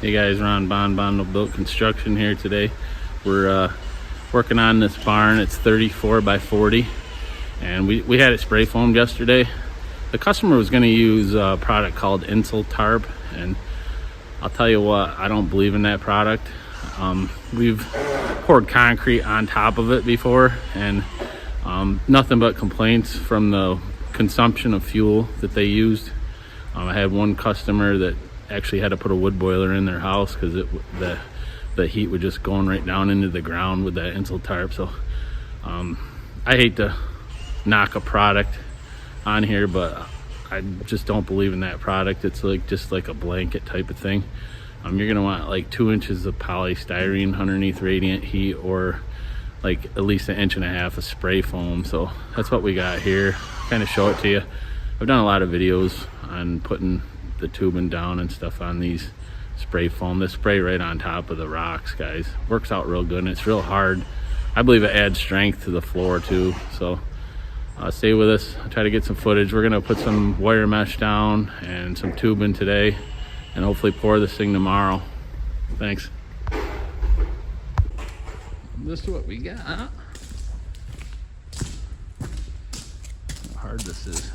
Hey guys, Ron Bondo Built Construction here today. We're working on this barn. It's 34 by 40, and we had it spray foamed yesterday. The customer was going to use a product called Enclosure, and I'll tell you what, I don't believe in that product. We've poured concrete on top of it before, and nothing but complaints from the consumption of fuel that they used. I had one customer that actually had to put a wood boiler in their house because the heat was just going right down into the ground with that insul tarp. So I hate to knock a product on here, but I just don't believe in that product. It's just like a blanket type of thing. You're gonna want like 2 inches of polystyrene underneath radiant heat, or like at least 1.5 inches of spray foam. So that's what we got here. Kind of show it to you. I've done a lot of videos on putting the tubing down and stuff on these spray foam. This spray right on top of the rocks, guys, works out real good, and it's real hard. I believe it adds strength to the floor too. So stay with us. I'll try to get some footage. We're gonna put some wire mesh down and some tubing today, and hopefully pour this thing tomorrow. Thanks. This is what we got. How hard this is.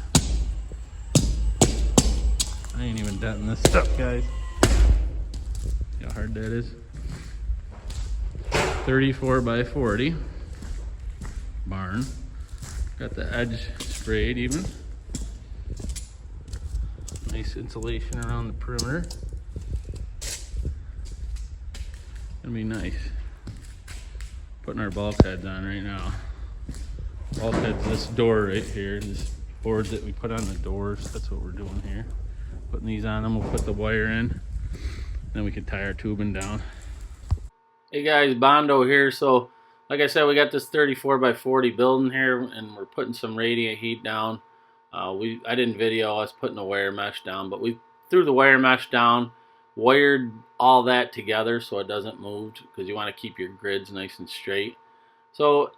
I ain't even denting this stuff, guys. See how hard that is. 34 by 40 barn. Got the edge sprayed even. Nice insulation around the perimeter. Gonna be nice. Putting our bulkheads on right now. Bulkheads, this door right here, this boards that we put on the doors, that's what we're doing here. Putting these on them, we'll put the wire in, then we can tie our tubing down. Hey guys, Bondo here. So like I said, we got this 34 by 40 building here, and we're putting some radiant heat down. I didn't video us putting the wire mesh down, but we threw the wire mesh down, wired all that together so it doesn't move, because you want to keep your grids nice and straight. So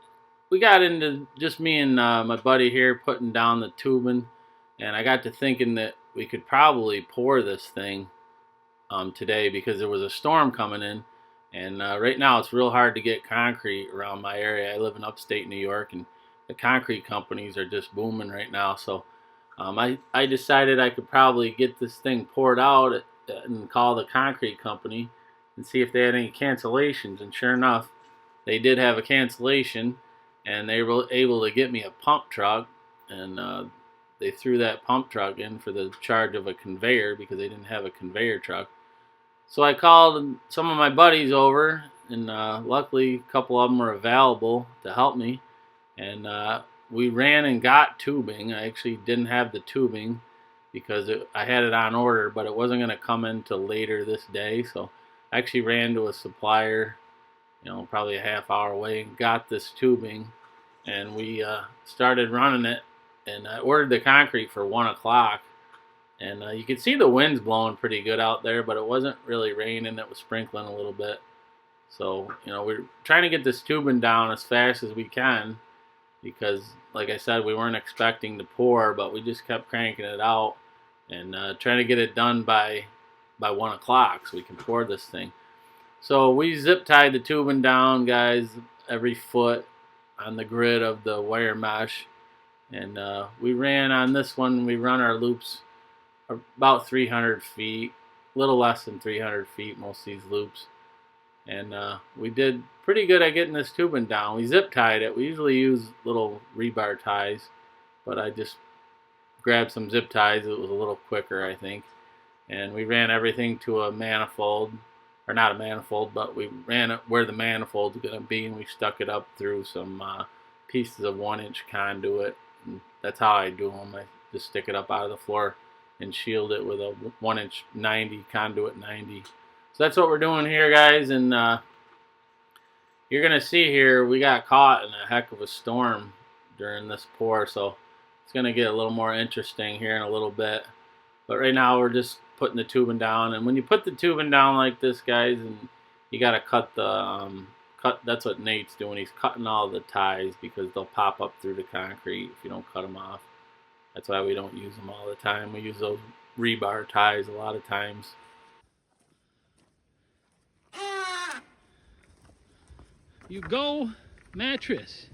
we got into just me and my buddy here putting down the tubing, and I got to thinking that we could probably pour this thing today, because there was a storm coming in, and right now it's real hard to get concrete around my area. I live in upstate New York, and the concrete companies are just booming right now. So I decided I could probably get this thing poured out and call the concrete company and see if they had any cancellations, and sure enough, they did have a cancellation, and they were able to get me a pump truck, and they threw that pump truck in for the charge of a conveyor, because they didn't have a conveyor truck. So I called some of my buddies over, and luckily a couple of them were available to help me, and we ran and got tubing. I actually didn't have the tubing because I had it on order, but it wasn't going to come in till later this day. So I actually ran to a supplier, probably a half hour away, and got this tubing, and we started running it. And I ordered the concrete for 1 o'clock, and you could see the winds blowing pretty good out there, but it wasn't really raining. It was sprinkling a little bit. So we're trying to get this tubing down as fast as we can, because like I said, we weren't expecting to pour, but we just kept cranking it out and trying to get it done by 1 o'clock so we can pour this thing. So we zip tied the tubing down, guys, every foot on the grid of the wire mesh. And we ran on this one, we run our loops about 300 feet, a little less than 300 feet, most of these loops. And we did pretty good at getting this tubing down. We zip tied it. We usually use little rebar ties, but I just grabbed some zip ties. It was a little quicker, I think. And we ran everything to a manifold, or not a manifold, but we ran it where the manifold's going to be, and we stuck it up through some pieces of 1-inch conduit. And that's how I do them. I just stick it up out of the floor and shield it with a 1-inch 90 conduit 90. So that's what we're doing here, guys. And you're gonna see here, we got caught in a heck of a storm during this pour, so it's gonna get a little more interesting here in a little bit. But right now we're just putting the tubing down, and when you put the tubing down like this, guys, and you gotta cut the that's what Nate's doing. He's cutting all the ties, because they'll pop up through the concrete if you don't cut them off. That's why we don't use them all the time. We use those rebar ties a lot of times. You go mattress.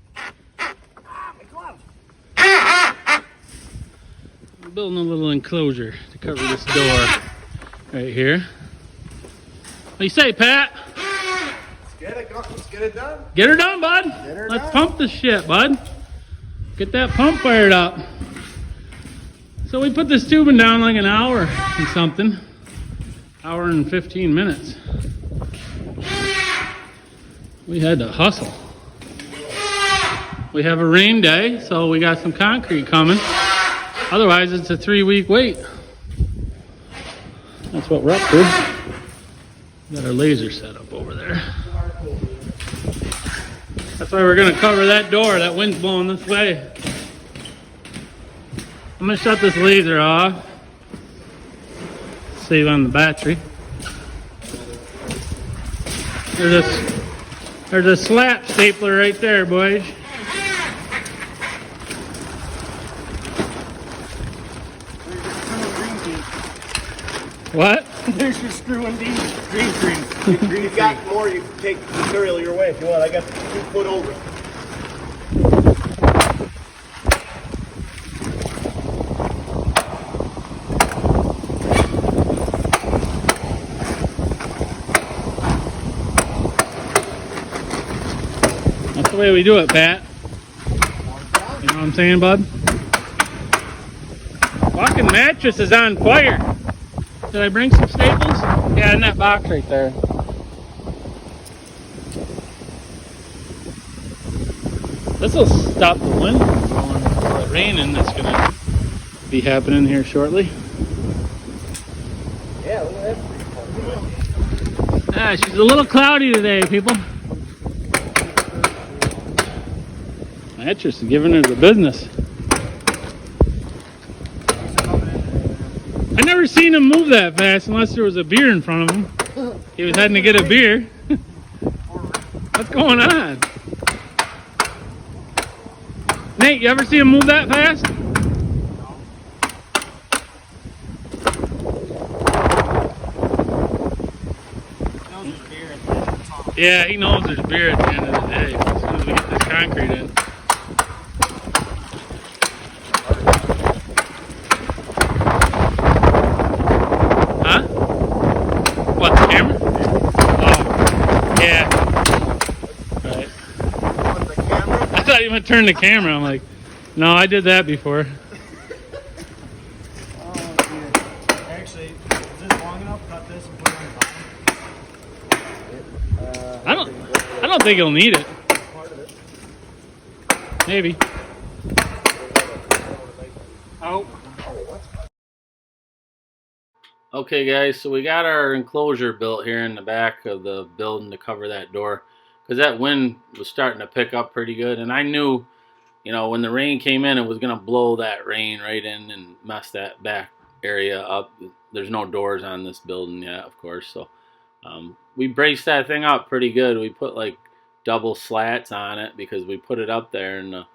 We're building a little enclosure to cover this door right here. What do you say, Pat? Let's get it done. Get her done, bud. Let's pump this shit, bud. Get that pump fired up. So we put this tubing down like an hour and something. Hour and 15 minutes. We had to hustle. We have a rain day, so we got some concrete coming. Otherwise, it's a 3-week wait. That's what we're up to. Got our laser set up over there. That's why we're gonna cover that door. That wind's blowing this way. I'm gonna shut this laser off. Save on the battery. There's a slap stapler right there, boys. What? There's your screw and green screen. You've got more, you can take material your way if you want. I got 2 foot over. That's the way we do it, Pat. You know what I'm saying, bud? Fucking mattress is on fire. Did I bring some staples? Yeah, in that box right there. This will stop the wind from blowing or the raining that's going to be happening here shortly. Yeah, look at that. Ah, she's a little cloudy today, people. Mattress is giving her the business. I never seen him move that fast unless there was a beer in front of him. He was heading to get a beer. What's going on? Nate, you ever see him move that fast? Yeah, he knows there's beer at the end of the day as soon as we get this concrete in. Huh? What, the camera? Oh, yeah. Right. The camera? I thought you meant turn the camera. I'm like, no, I did that before. Oh, dear. Actually, is this long enough? Cut this and put it on the bottom? I don't think he'll need it. Part of it. Maybe. Oh. Okay guys, so we got our enclosure built here in the back of the building to cover that door because that wind was starting to pick up pretty good, and I knew, you know, when the rain came in, it was going to blow that rain right in and mess that back area up. There's no doors on this building yet, of course, so we braced that thing up pretty good. We put like double slats on it because we put it up there and the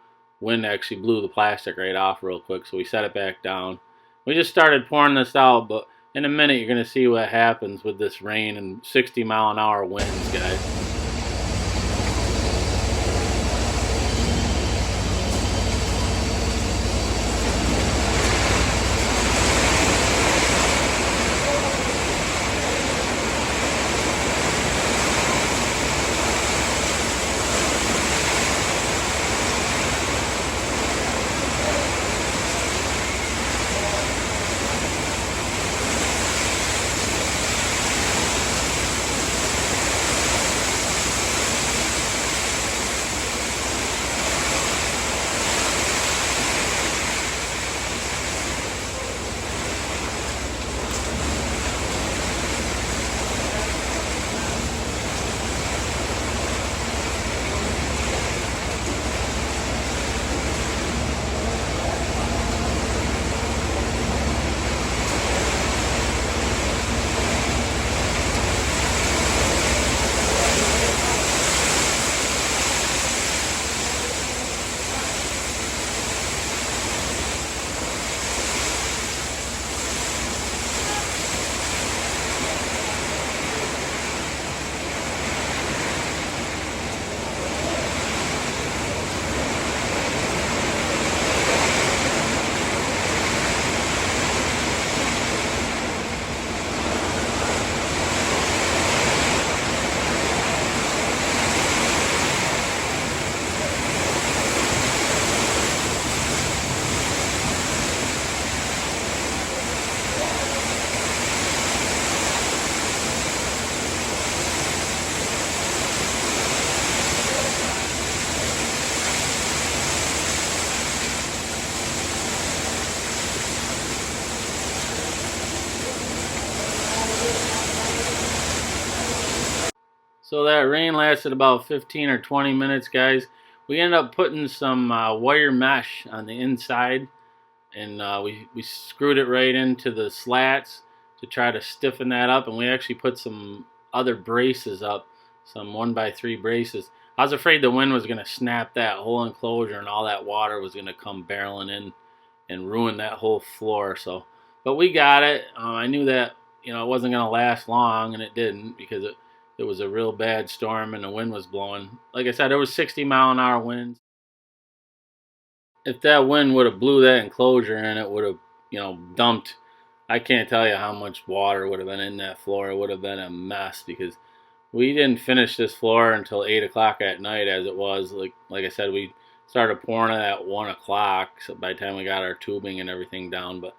wind actually blew the plastic right off real quick, so we set it back down. We just started pouring this out, but in a minute you're going to see what happens with this rain and 60-mile-an-hour winds, guys. So that rain lasted about 15 or 20 minutes, guys. We ended up putting some wire mesh on the inside, and we screwed it right into the slats to try to stiffen that up, and we actually put some other braces up, some 1x3 braces. I was afraid the wind was going to snap that whole enclosure and all that water was going to come barreling in and ruin that whole floor. So, but we got it. I knew that, you know, it wasn't going to last long, and it didn't, because it was a real bad storm and the wind was blowing. Like I said, there was 60-mile-an-hour winds. If that wind would have blew that enclosure and it would have, you know, dumped, I can't tell you how much water would have been in that floor. It would have been a mess, because we didn't finish this floor until 8 o'clock at night, as it was. Like I said, we started pouring it at 1 o'clock, so by the time we got our tubing and everything down. But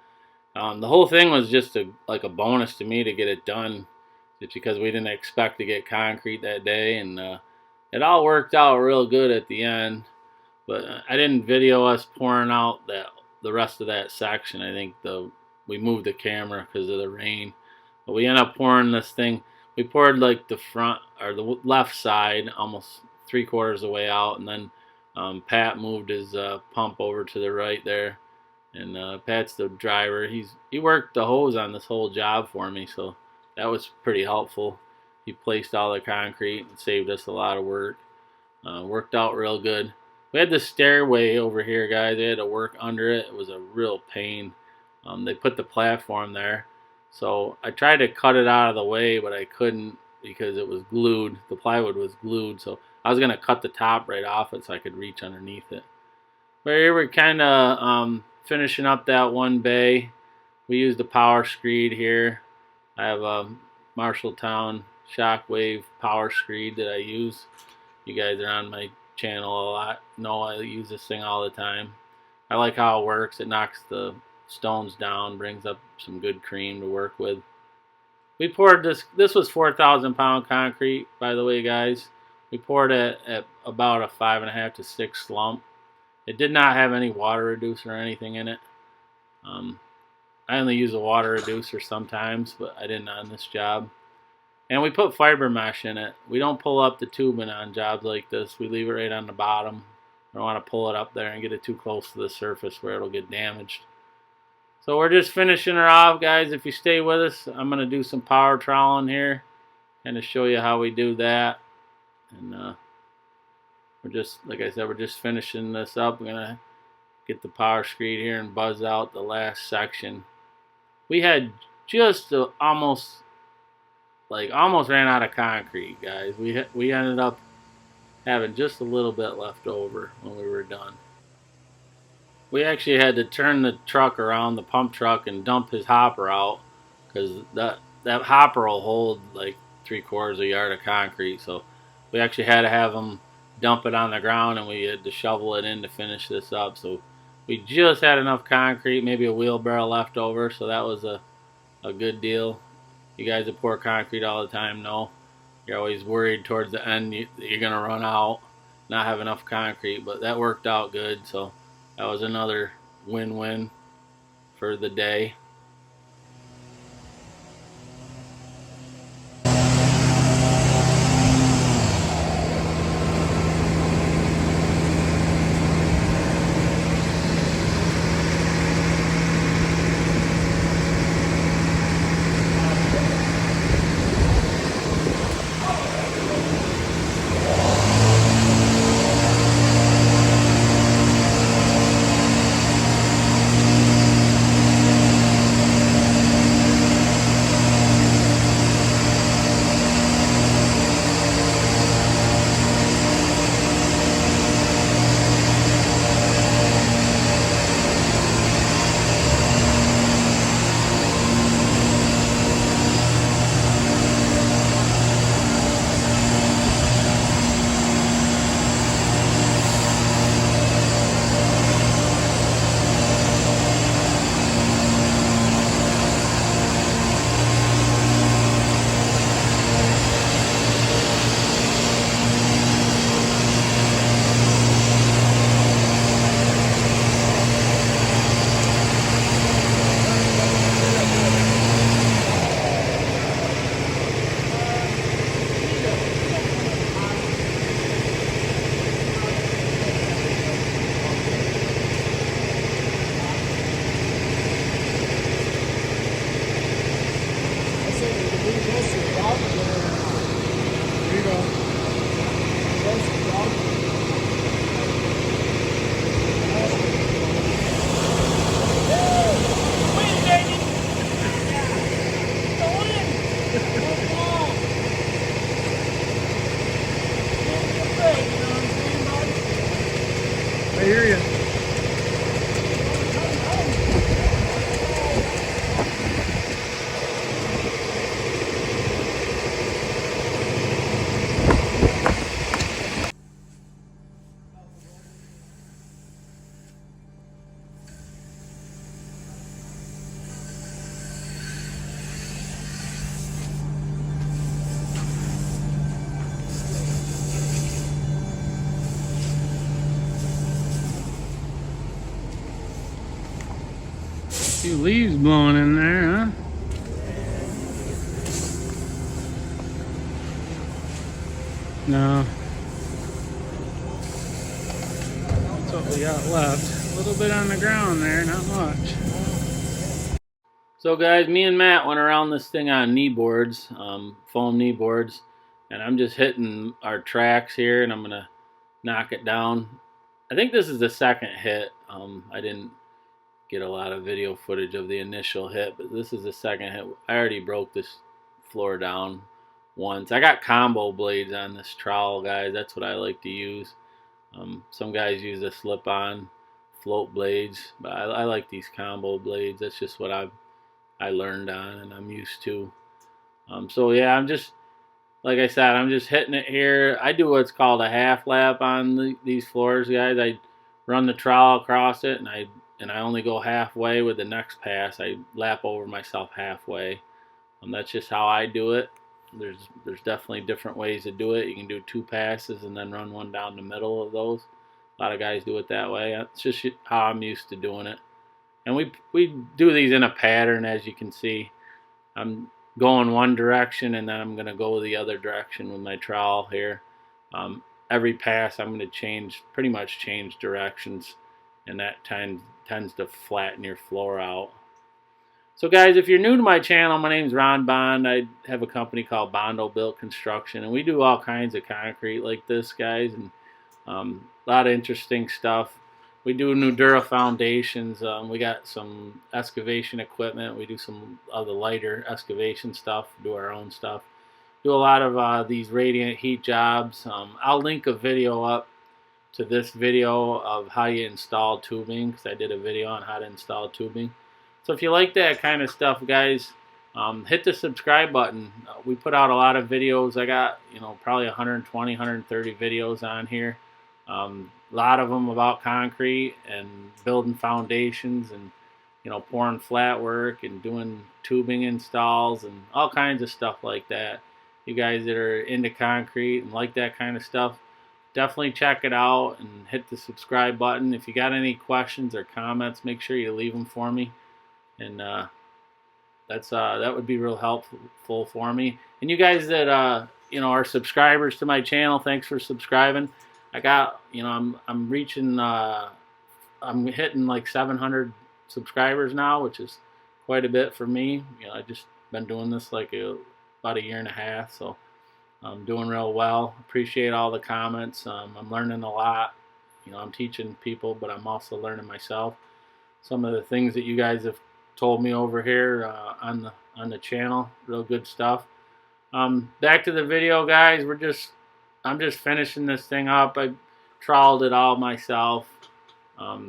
the whole thing was just like a bonus to me to get it done, just because we didn't expect to get concrete that day, and it all worked out real good at the end. But I didn't video us pouring out the rest of that section. I think we moved the camera because of the rain. But we ended up pouring this thing. We poured like the front or the left side almost 3/4 of the way out, and then Pat moved his pump over to the right there. And Pat's the driver. He worked the hose on this whole job for me, so that was pretty helpful. He placed all the concrete and saved us a lot of work. Worked out real good. We had this stairway over here, guys. They had to work under it. It was a real pain. They put the platform there, so I tried to cut it out of the way, but I couldn't because it was glued. The plywood was glued, so I was going to cut the top right off it so I could reach underneath it. But here we're kind of finishing up that one bay. We used a power screed here. I have a Marshalltown Shockwave power screed that I use. You guys are on my channel a lot know I use this thing all the time. I like how it works. It knocks the stones down, brings up some good cream to work with. We poured this was 4,000 pound concrete, by the way, guys. We poured it at about a 5.5 to 6 slump. It did not have any water reducer or anything in it. I only use a water reducer sometimes, but I didn't on this job. And we put fiber mesh in it. We don't pull up the tubing on jobs like this. We leave it right on the bottom. I don't want to pull it up there and get it too close to the surface where it'll get damaged. So we're just finishing her off, guys. If you stay with us, I'm going to do some power troweling here and to show you how we do that. And we're just, like I said, we're just finishing this up. We're going to get the power screed here and buzz out the last section. We had just almost ran out of concrete, guys. We ended up having just a little bit left over when we were done. We actually had to turn the truck around, the pump truck, and dump his hopper out, because that hopper will hold like 3/4 of a yard of concrete. So we actually had to have him dump it on the ground, and we had to shovel it in to finish this up. So we just had enough concrete, maybe a wheelbarrow left over, so that was a good deal. You guys that pour concrete all the time know you're always worried towards the end you're going to run out, not have enough concrete, but that worked out good. So that was another win-win for the day. I hear you. Few leaves blowing in there, huh? No. That's what we got left. A little bit on the ground there, not much. So guys, me and Matt went around this thing on knee boards, foam knee boards, and I'm just hitting our tracks here, and I'm gonna knock it down. I think this is the second hit. I didn't get a lot of video footage of the initial hit, but this is the second hit. I already broke this floor down once. I got combo blades on this trowel, guys. That's what I like to use. Some guys use the slip-on float blades, but I like these combo blades. That's just what I learned on and I'm used to. So yeah, I'm just, like I said, I'm just hitting it here. I do what's called a half lap on these floors, guys. I run the trowel across it, and I only go halfway with the next pass. I lap over myself halfway. That's just how I do it. There's definitely different ways to do it. You can do 2 passes and then run one down the middle of those. A lot of guys do it that way. That's just how I'm used to doing it. And we do these in a pattern, as you can see. I'm going one direction, and then I'm going to go the other direction with my trowel here. Every pass, I'm going to pretty much change directions, and that tends to flatten your floor out. So guys, if you're new to my channel, my name's Ron Bond. I have a company called Bondo Built Construction, and we do all kinds of concrete like this, guys, and a lot of interesting stuff. We do Nudura foundations. We got some excavation equipment. We do some of the lighter excavation stuff, do our own stuff. Do a lot of these radiant heat jobs. I'll link a video up to this video of how you install tubing, because I did a video on how to install tubing. So if you like that kind of stuff, guys, hit the subscribe button. We put out a lot of videos. I got, probably 120, 130 videos on here. A lot of them about concrete and building foundations and, pouring flat work and doing tubing installs and all kinds of stuff like that. You guys that are into concrete and like that kind of stuff, definitely check it out and hit the subscribe button. If you got any questions or comments, make sure you leave them for me. And that would be real helpful for me. And you guys that are subscribers to my channel, thanks for subscribing. I got, I'm reaching, I'm hitting like 700 subscribers now, which is quite a bit for me. I just been doing this like about a year and a half, so I'm doing real well. Appreciate all the comments. I'm learning a lot. I'm teaching people, but I'm also learning myself. Some of the things that you guys have told me over here on the channel, real good stuff. Back to the video, guys. I'm just finishing this thing up. I troweled it all myself. I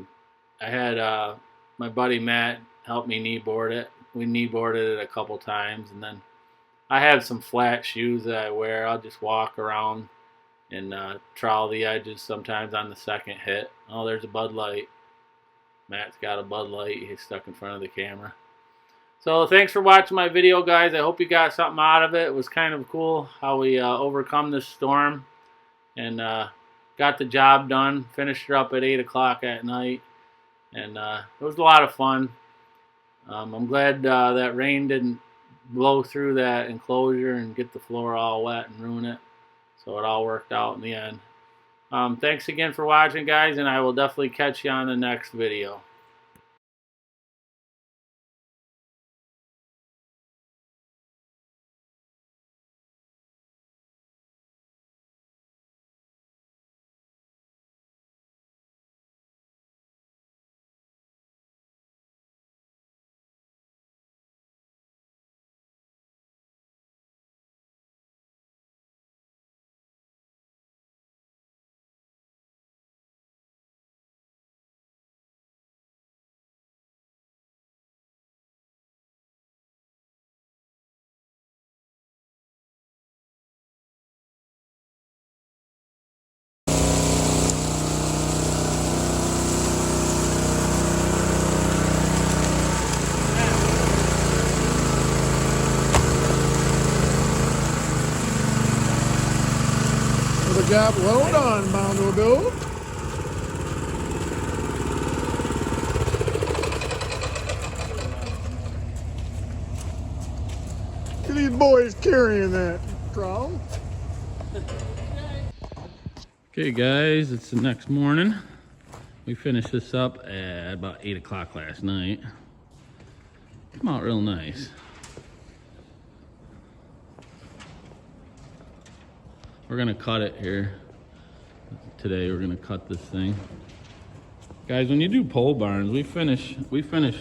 had my buddy Matt help me knee board it. We knee boarded it a couple times, and then I have some flat shoes that I wear. I'll just walk around and trowel the edges sometimes on the second hit. Oh, there's a Bud Light. Matt's got a Bud Light. He's stuck in front of the camera. So thanks for watching my video, guys. I hope you got something out of it. It was kind of cool how we overcome this storm and got the job done. Finished her up at 8 o'clock at night. And it was a lot of fun. I'm glad that rain didn't blow through that enclosure and get the floor all wet and ruin it. So it all worked out in the end. Thanks again for watching, guys, and I will definitely catch you on the next video. Good job. Well done, Bondo Bill. Look at these boys carrying that drum. Okay guys, it's the next morning. We finished this up at about 8 o'clock last night. Came out real nice. We're gonna cut it here. Today we're gonna cut this thing. Guys, when you do pole barns, we finish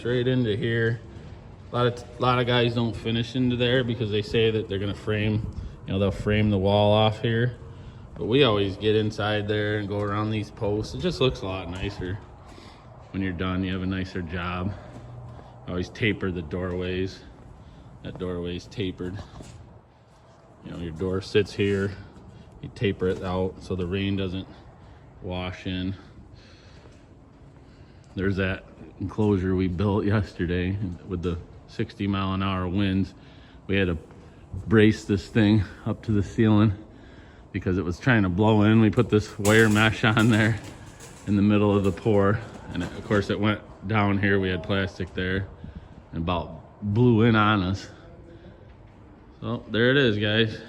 right into here. A lot of guys don't finish into there because they say that they're gonna frame, they'll frame the wall off here. But we always get inside there and go around these posts. It just looks a lot nicer when you're done. You have a nicer job. I always taper the doorways. That doorway's tapered. Your door sits here. You taper it out so the rain doesn't wash in. There's that enclosure we built yesterday with the 60-mile-an-hour winds. We had to brace this thing up to the ceiling because it was trying to blow in. We put this wire mesh on there in the middle of the pour, and of course it went down here. We had plastic there and about blew in on us. So there it is, guys.